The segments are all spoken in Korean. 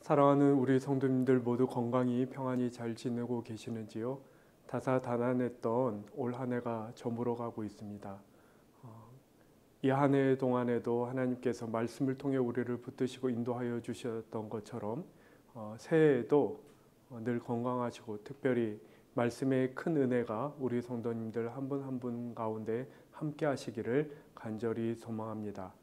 사랑하는 우리 성도님들 모두 건강히 평안히 잘 지내고 계시는지요? 다사다난했던 올 한 해가 저물어가고 있습니다. 이 한 해 동안에도 하나님께서 말씀을 통해 우리를 붙드시고 인도하여 주셨던 것처럼 새해에도 늘 건강하시고 특별히 말씀의 큰 은혜가 우리 성도님들 한 분 한 분 가운데 함께 하시기를 간절히 소망합니다.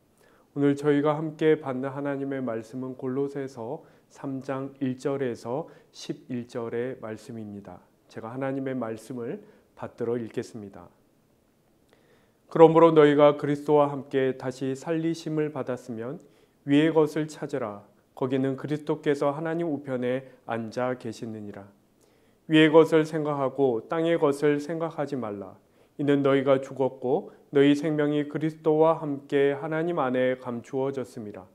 오늘 저희가 함께 받는 하나님의 말씀은 골로새서 3장 1절에서 11절의 말씀입니다. 제가 하나님의 말씀을 받들어 읽겠습니다. 그러므로 너희가 그리스도와 함께 다시 살리심을 받았으면 위의 것을 찾으라. 거기는 그리스도께서 하나님 우편에 앉아 계시느니라. 위의 것을 생각하고 땅의 것을 생각하지 말라. 이는 너희가 죽었고 너희 생명이 그리스도와 함께 하나님 안에 감추어졌음이라.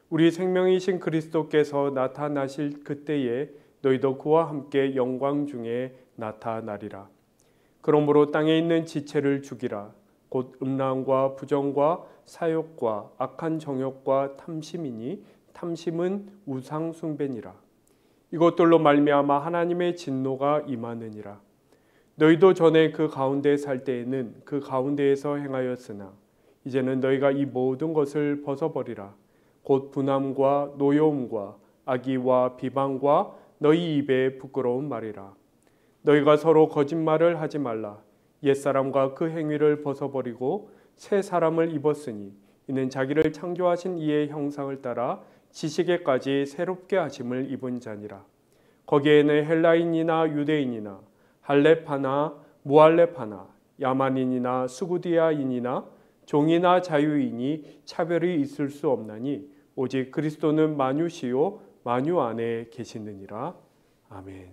우리 생명이신 그리스도께서 나타나실 그때에 너희도 그와 함께 영광 중에 나타나리라. 그러므로 땅에 있는 지체를 죽이라. 곧 음란과 부정과 사욕과 악한 정욕과 탐심이니 탐심은 우상 숭배니라. 이것들로 말미암아 하나님의 진노가 임하느니라. 너희도 전에 그 가운데 살 때에는 그 가운데에서 행하였으나 이제는 너희가 이 모든 것을 벗어버리라. 곧 분함과 노여움과 악의와 비방과 너희 입에 부끄러운 말이라. 너희가 서로 거짓말을 하지 말라. 옛사람과 그 행위를 벗어버리고 새 사람을 입었으니 이는 자기를 창조하신 이의 형상을 따라 지식에까지 새롭게 하심을 입은 자니라. 거기에는 헬라인이나 유대인이나 할렙파나 무할렙파나 야만인이나 수구디아인이나 종이나 자유인이 차별이 있을 수 없나니 오직 그리스도는 만유시요 만유 안에 계시느니라. 아멘.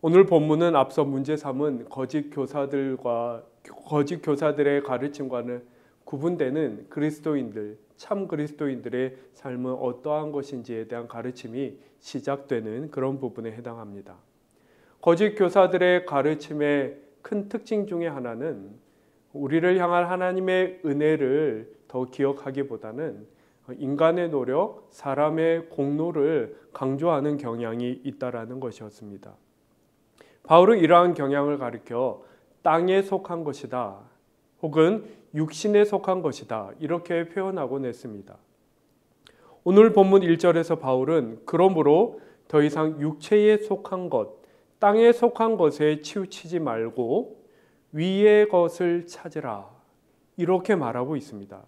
오늘 본문은 앞서 문제 삼은 거짓 교사들의 가르침과는 구분되는 그리스도인들, 참 그리스도인들의 삶은 어떠한 것인지에 대한 가르침이 시작되는 그런 부분에 해당합니다. 거짓 교사들의 가르침의 큰 특징 중에 하나는 우리를 향한 하나님의 은혜를 더 기억하기보다는 인간의 노력, 사람의 공로를 강조하는 경향이 있다라는 것이었습니다. 바울은 이러한 경향을 가리켜 땅에 속한 것이다 혹은 육신에 속한 것이다 이렇게 표현하곤 했습니다. 오늘 본문 1절에서 바울은 그러므로 더 이상 육체에 속한 것, 땅에 속한 것에 치우치지 말고 위의 것을 찾으라 이렇게 말하고 있습니다.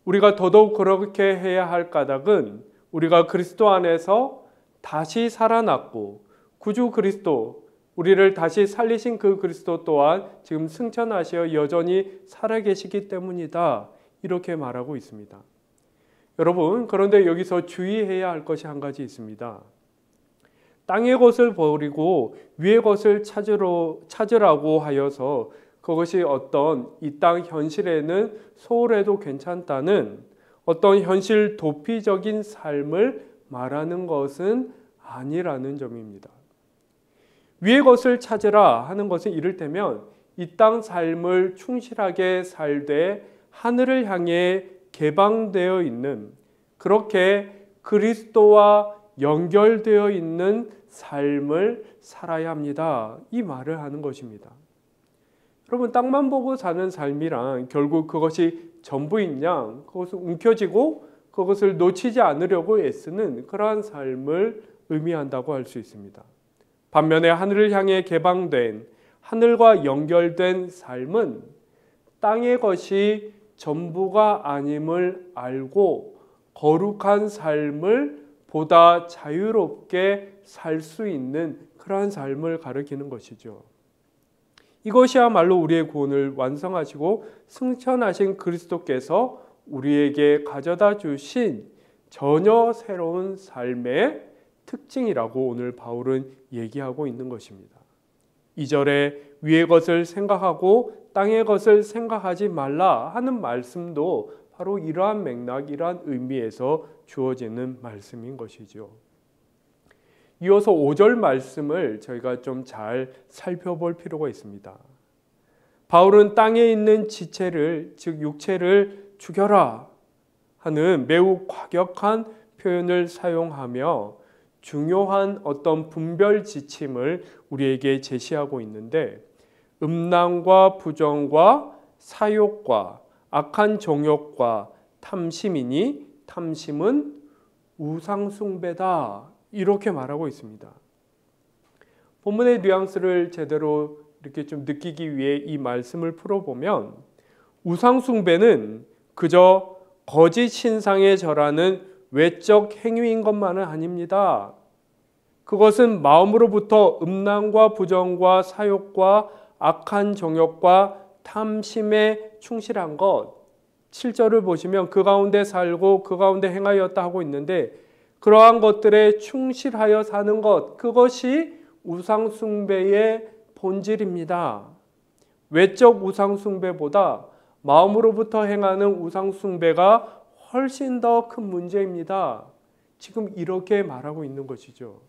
우리가 더더욱 그렇게 해야 할 까닭은 우리가 그리스도 안에서 다시 살아났고 구주 그리스도, 우리를 다시 살리신 그 그리스도 또한 지금 승천하시어 여전히 살아계시기 때문이다 이렇게 말하고 있습니다. 여러분, 그런데 여기서 주의해야 할 것이 한 가지 있습니다. 땅의 것을 버리고 위의 것을 찾으라고 하여서 그것이 어떤 이 땅 현실에는 소홀해도 괜찮다는 어떤 현실 도피적인 삶을 말하는 것은 아니라는 점입니다. 위의 것을 찾으라 하는 것은 이를테면 이 땅 삶을 충실하게 살되 하늘을 향해 개방되어 있는, 그렇게 그리스도와 연결되어 있는 삶을 살아야 합니다. 이 말을 하는 것입니다. 여러분, 땅만 보고 사는 삶이란 결국 그것이 전부인 양 그것을 움켜쥐고 그것을 놓치지 않으려고 애쓰는 그러한 삶을 의미한다고 할 수 있습니다. 반면에 하늘을 향해 개방된, 하늘과 연결된 삶은 땅의 것이 전부가 아님을 알고 거룩한 삶을 보다 자유롭게 살 수 있는 그러한 삶을 가리키는 것이죠. 이것이야말로 우리의 구원을 완성하시고 승천하신 그리스도께서 우리에게 가져다 주신 전혀 새로운 삶의 특징이라고 오늘 바울은 얘기하고 있는 것입니다. 2절에 위의 것을 생각하고 땅의 것을 생각하지 말라 하는 말씀도 바로 이러한 맥락, 이러한 의미에서 주어지는 말씀인 것이죠. 이어서 5절 말씀을 저희가 좀 잘 살펴볼 필요가 있습니다. 바울은 땅에 있는 지체를, 즉 육체를 죽여라 하는 매우 과격한 표현을 사용하며 중요한 어떤 분별 지침을 우리에게 제시하고 있는데, 음란과 부정과 사욕과 악한 정욕과 탐심이니 탐심은 우상숭배다, 이렇게 말하고 있습니다. 본문의 뉘앙스를 제대로 이렇게 좀 느끼기 위해 이 말씀을 풀어보면, 우상숭배는 그저 거짓 신상에 절하는 외적 행위인 것만은 아닙니다. 그것은 마음으로부터 음란과 부정과 사욕과 악한 정욕과 탐심에 충실한 것, 7절을 보시면 그 가운데 살고 그 가운데 행하였다 하고 있는데, 그러한 것들에 충실하여 사는 것, 그것이 우상숭배의 본질입니다. 외적 우상숭배보다 마음으로부터 행하는 우상숭배가 훨씬 더 큰 문제입니다. 지금 이렇게 말하고 있는 것이죠.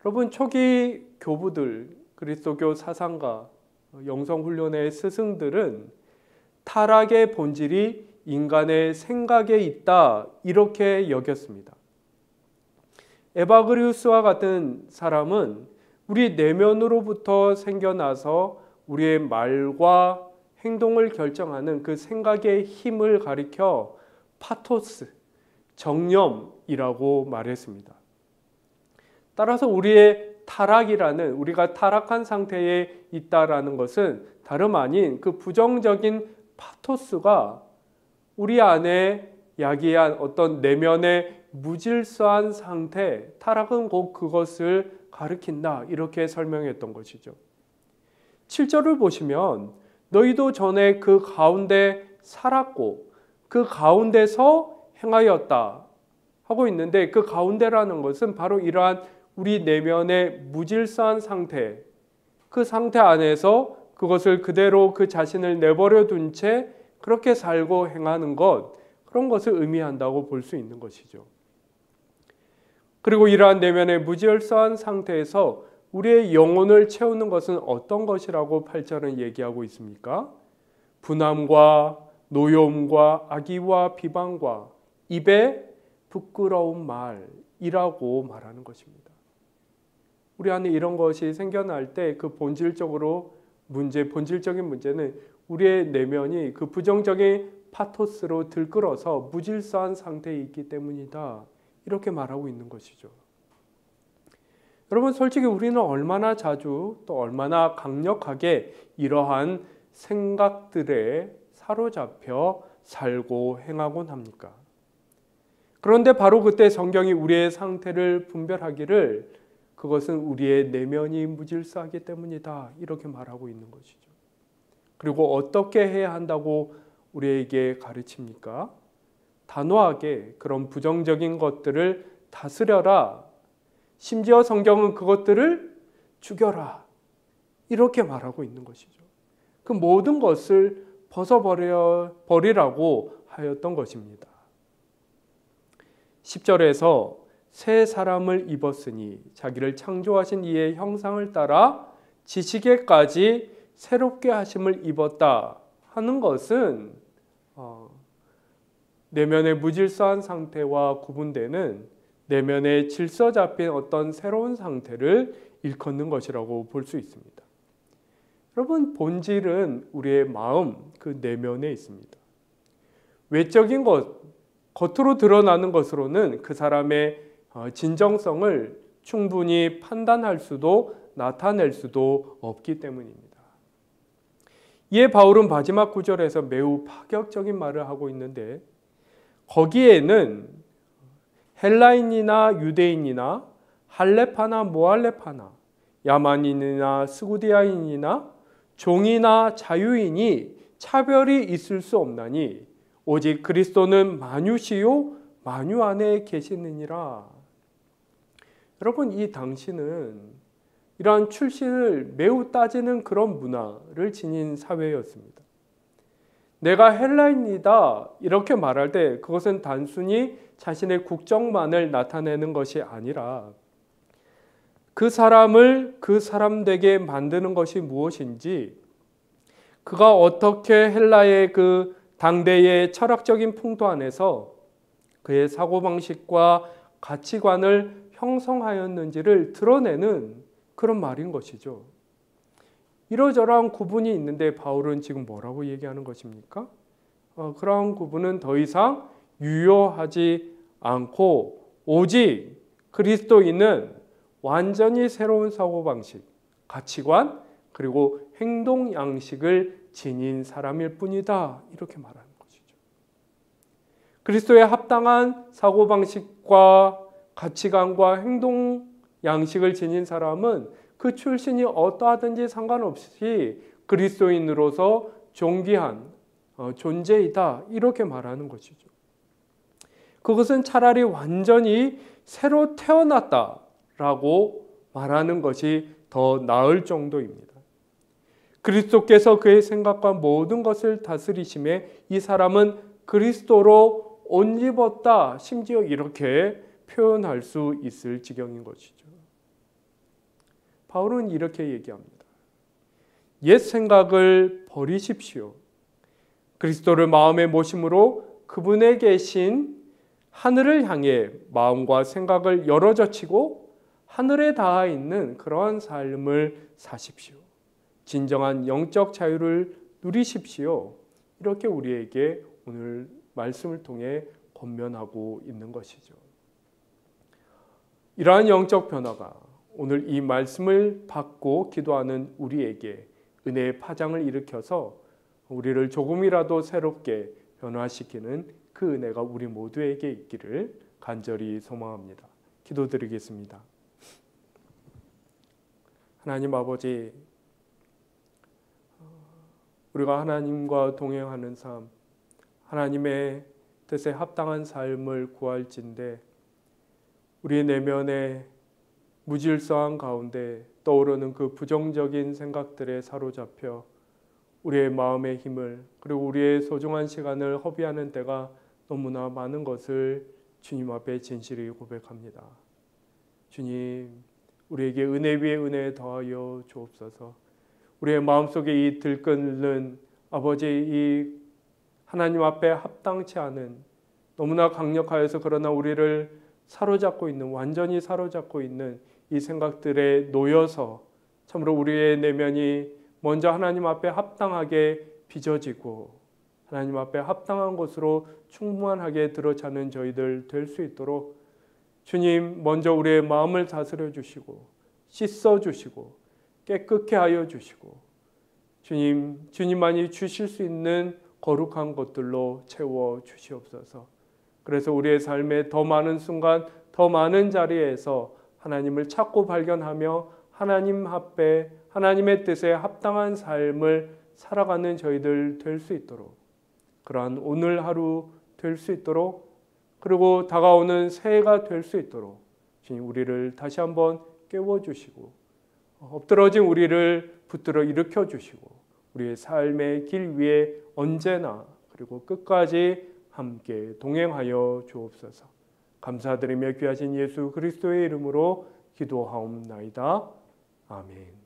여러분, 초기 교부들, 그리스도교 사상가, 영성훈련의 스승들은 타락의 본질이 인간의 생각에 있다, 이렇게 여겼습니다. 에바그리우스와 같은 사람은 우리 내면으로부터 생겨나서 우리의 말과 행동을 결정하는 그 생각의 힘을 가리켜 파토스, 정념이라고 말했습니다. 따라서 우리의 타락이라는, 우리가 타락한 상태에 있다라는 것은 다름 아닌 그 부정적인 파토스가 우리 안에 야기한 어떤 내면의 무질서한 상태, 타락은 곧 그것을 가리킨다, 이렇게 설명했던 것이죠. 7절을 보시면 너희도 전에 그 가운데 살았고 그 가운데서 행하였다 하고 있는데, 그 가운데라는 것은 바로 이러한 우리 내면의 무질서한 상태, 그 상태 안에서 그것을 그대로 그 자신을 내버려 둔 채 그렇게 살고 행하는 것, 그런 것을 의미한다고 볼 수 있는 것이죠. 그리고 이러한 내면의 무질서한 상태에서 우리의 영혼을 채우는 것은 어떤 것이라고 8절은 얘기하고 있습니까? 분함과 노여움과 악의와 비방과 입에 부끄러운 말이라고 말하는 것입니다. 우리 안에 이런 것이 생겨날 때 그 본질적인 문제는 우리의 내면이 그 부정적인 파토스로 들끓어서 무질서한 상태에 있기 때문이다, 이렇게 말하고 있는 것이죠. 여러분, 솔직히 우리는 얼마나 자주 또 얼마나 강력하게 이러한 생각들에 사로잡혀 살고 행하곤 합니까? 그런데 바로 그때 성경이 우리의 상태를 분별하기를 그것은 우리의 내면이 무질서하기 때문이다, 이렇게 말하고 있는 것이죠. 그리고 어떻게 해야 한다고 우리에게 가르칩니까? 단호하게 그런 부정적인 것들을 다스려라. 심지어 성경은 그것들을 죽여라, 이렇게 말하고 있는 것이죠. 그 모든 것을 벗어버리라고 하였던 것입니다. 10절에서 새 사람을 입었으니 자기를 창조하신 이의 형상을 따라 지식에까지 새롭게 하심을 입었다 하는 것은 내면의 무질서한 상태와 구분되는 내면의 질서 잡힌 어떤 새로운 상태를 일컫는 것이라고 볼 수 있습니다. 여러분, 본질은 우리의 마음, 그 내면에 있습니다. 외적인 것, 겉으로 드러나는 것으로는 그 사람의 진정성을 충분히 판단할 수도 나타낼 수도 없기 때문입니다. 이에 바울은 마지막 구절에서 매우 파격적인 말을 하고 있는데, 거기에는 헬라인이나 유대인이나 할레파나 모할레파나 야만인이나 스구디아인이나 종이나 자유인이 차별이 있을 수 없나니 오직 그리스도는 만유시요 만유 안에 계시느니라. 여러분, 이 당시는 이러한 출신을 매우 따지는 그런 문화를 지닌 사회였습니다. 내가 헬라인이다 이렇게 말할 때 그것은 단순히 자신의 국적만을 나타내는 것이 아니라 그 사람을 그 사람 되게 만드는 것이 무엇인지, 그가 어떻게 헬라의 그 당대의 철학적인 풍토 안에서 그의 사고방식과 가치관을 형성하였는지를 드러내는 그런 말인 것이죠. 이러저러한 구분이 있는데 바울은 지금 뭐라고 얘기하는 것입니까? 그러한 구분은 더 이상 유효하지 않고 오직 그리스도인은 완전히 새로운 사고방식, 가치관, 그리고 행동 양식을 지닌 사람일 뿐이다. 이렇게 말하는 것이죠. 그리스도에 합당한 사고방식과 가치관과 행동 양식을 지닌 사람은 그 출신이 어떠하든지 상관없이 그리스도인으로서 존귀한 존재이다. 이렇게 말하는 것이죠. 그것은 차라리 완전히 새로 태어났다라고 말하는 것이 더 나을 정도입니다. 그리스도께서 그의 생각과 모든 것을 다스리심에 이 사람은 그리스도로 옷 입었다. 심지어 이렇게 표현할 수 있을 지경인 것이죠. 바울은 이렇게 얘기합니다. 옛 생각을 버리십시오. 그리스도를 마음에 모심으로 그분에 계신 하늘을 향해 마음과 생각을 열어젖히고 하늘에 닿아 있는 그러한 삶을 사십시오. 진정한 영적 자유를 누리십시오. 이렇게 우리에게 오늘 말씀을 통해 권면하고 있는 것이죠. 이러한 영적 변화가 오늘 이 말씀을 받고 기도하는 우리에게 은혜의 파장을 일으켜서 우리를 조금이라도 새롭게 변화시키는 그 은혜가 우리 모두에게 있기를 간절히 소망합니다. 기도드리겠습니다. 하나님 아버지, 우리가 하나님과 동행하는 삶, 하나님의 뜻에 합당한 삶을 구할진대 우리의 내면에 무질서한 가운데 떠오르는 그 부정적인 생각들에 사로잡혀 우리의 마음의 힘을 그리고 우리의 소중한 시간을 허비하는 때가 너무나 많은 것을 주님 앞에 진실히 고백합니다. 주님, 우리에게 은혜 위에 은혜 더하여 주옵소서. 우리의 마음속에 이 들끓는 아버지 이 하나님 앞에 합당치 않은 너무나 강력하여서 그러나 우리를 사로잡고 있는 완전히 사로잡고 있는 이 생각들에 놓여서 참으로 우리의 내면이 먼저 하나님 앞에 합당하게 빚어지고 하나님 앞에 합당한 것으로 충만하게 들어차는 저희들 될 수 있도록 주님 먼저 우리의 마음을 다스려 주시고 씻어 주시고 깨끗게 하여 주시고 주님만이 주실 수 있는 거룩한 것들로 채워 주시옵소서. 그래서 우리의 삶에 더 많은 순간 더 많은 자리에서 하나님을 찾고 발견하며 하나님 앞에 하나님의 뜻에 합당한 삶을 살아가는 저희들 될 수 있도록 그러한 오늘 하루 될 수 있도록 그리고 다가오는 새해가 될 수 있도록 주님 우리를 다시 한번 깨워주시고 엎드러진 우리를 붙들어 일으켜 주시고 우리의 삶의 길 위에 언제나 그리고 끝까지 함께 동행하여 주옵소서. 감사드리며 귀하신 예수 그리스도의 이름으로 기도하옵나이다. 아멘.